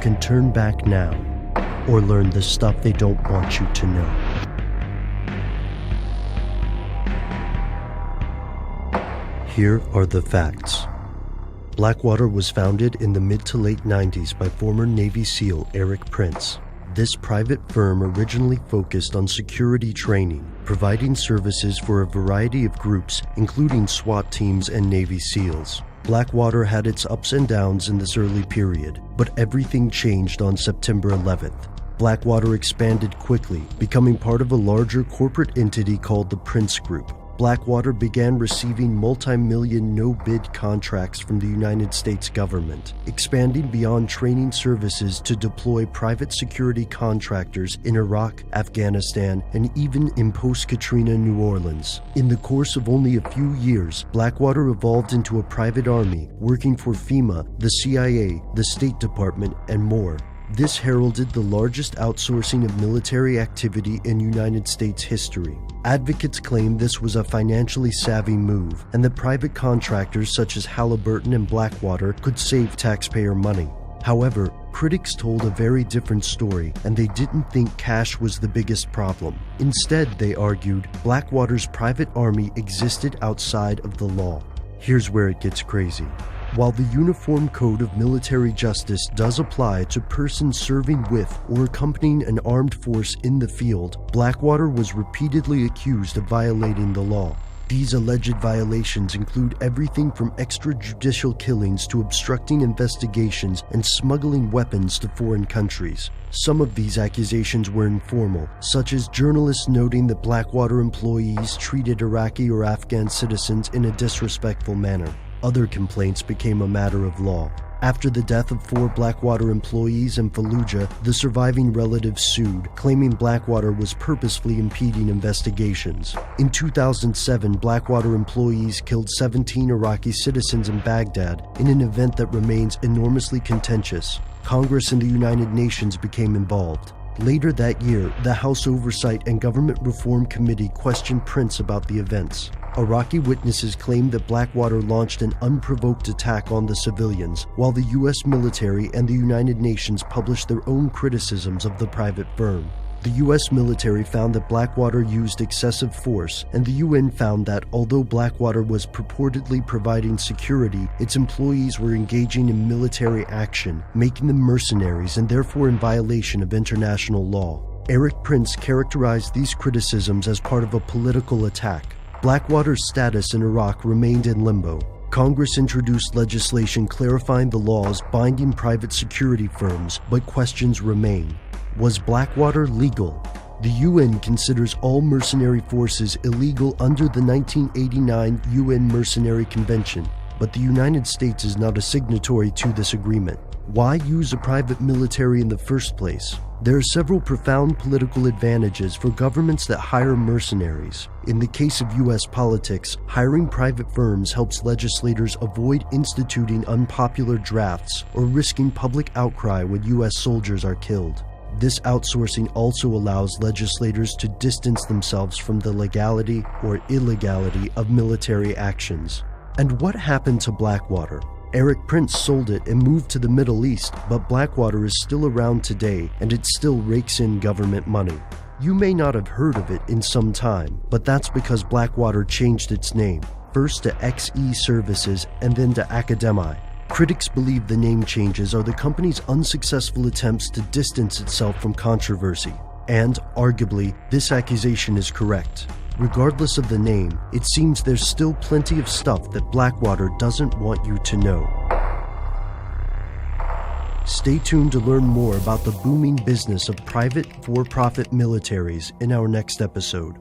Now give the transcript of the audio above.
can turn back now or learn the stuff they don't want you to know. Here are the facts. Blackwater was founded in the mid to late 90s by former Navy SEAL Erik Prince. This private firm originally focused on security training, providing services for a variety of groups, including SWAT teams and Navy SEALs. Blackwater had its ups and downs in this early period, but everything changed on September 11th. Blackwater expanded quickly, becoming part of a larger corporate entity called the Prince Group. Blackwater began receiving multi-million no-bid contracts from the United States government, expanding beyond training services to deploy private security contractors in Iraq, Afghanistan, and even in post-Katrina New Orleans. In the course of only a few years, Blackwater evolved into a private army, working for FEMA, the CIA, the State Department, and more. This heralded the largest outsourcing of military activity in United States history. Advocates claim this was a financially savvy move, and that private contractors such as Halliburton and Blackwater could save taxpayer money. However, critics told a very different story, and they didn't think cash was the biggest problem. Instead, they argued, Blackwater's private army existed outside of the law. Here's where it gets crazy. While the Uniform Code of Military Justice does apply to persons serving with or accompanying an armed force in the field, Blackwater was repeatedly accused of violating the law. These alleged violations include everything from extrajudicial killings to obstructing investigations and smuggling weapons to foreign countries. Some of these accusations were informal, such as journalists noting that Blackwater employees treated Iraqi or Afghan citizens in a disrespectful manner. Other complaints became a matter of law. After the death of 4 Blackwater employees in Fallujah, the surviving relatives sued, claiming Blackwater was purposefully impeding investigations. In 2007, Blackwater employees killed 17 Iraqi citizens in Baghdad in an event that remains enormously contentious. Congress and the United Nations became involved. Later that year, the House Oversight and Government Reform Committee questioned Prince about the events. Iraqi witnesses claimed that Blackwater launched an unprovoked attack on the civilians, while the U.S. military and the United Nations published their own criticisms of the private firm. The U.S. military found that Blackwater used excessive force, and the UN found that although Blackwater was purportedly providing security, its employees were engaging in military action, making them mercenaries and therefore in violation of international law. Erik Prince characterized these criticisms as part of a political attack. Blackwater's status in Iraq remained in limbo. Congress introduced legislation clarifying the laws binding private security firms, but questions remain. Was Blackwater legal? The UN considers all mercenary forces illegal under the 1989 UN Mercenary Convention, but the United States is not a signatory to this agreement. Why use a private military in the first place? There are several profound political advantages for governments that hire mercenaries. In the case of U.S. politics, hiring private firms helps legislators avoid instituting unpopular drafts or risking public outcry when U.S. soldiers are killed. This outsourcing also allows legislators to distance themselves from the legality or illegality of military actions. And what happened to Blackwater? Erik Prince sold it and moved to the Middle East, but Blackwater is still around today and it still rakes in government money. You may not have heard of it in some time, but that's because Blackwater changed its name, first to XE Services and then to Academi. Critics believe the name changes are the company's unsuccessful attempts to distance itself from controversy. And, arguably, this accusation is correct. Regardless of the name, it seems there's still plenty of stuff that Blackwater doesn't want you to know. Stay tuned to learn more about the booming business of private, for-profit militaries in our next episode.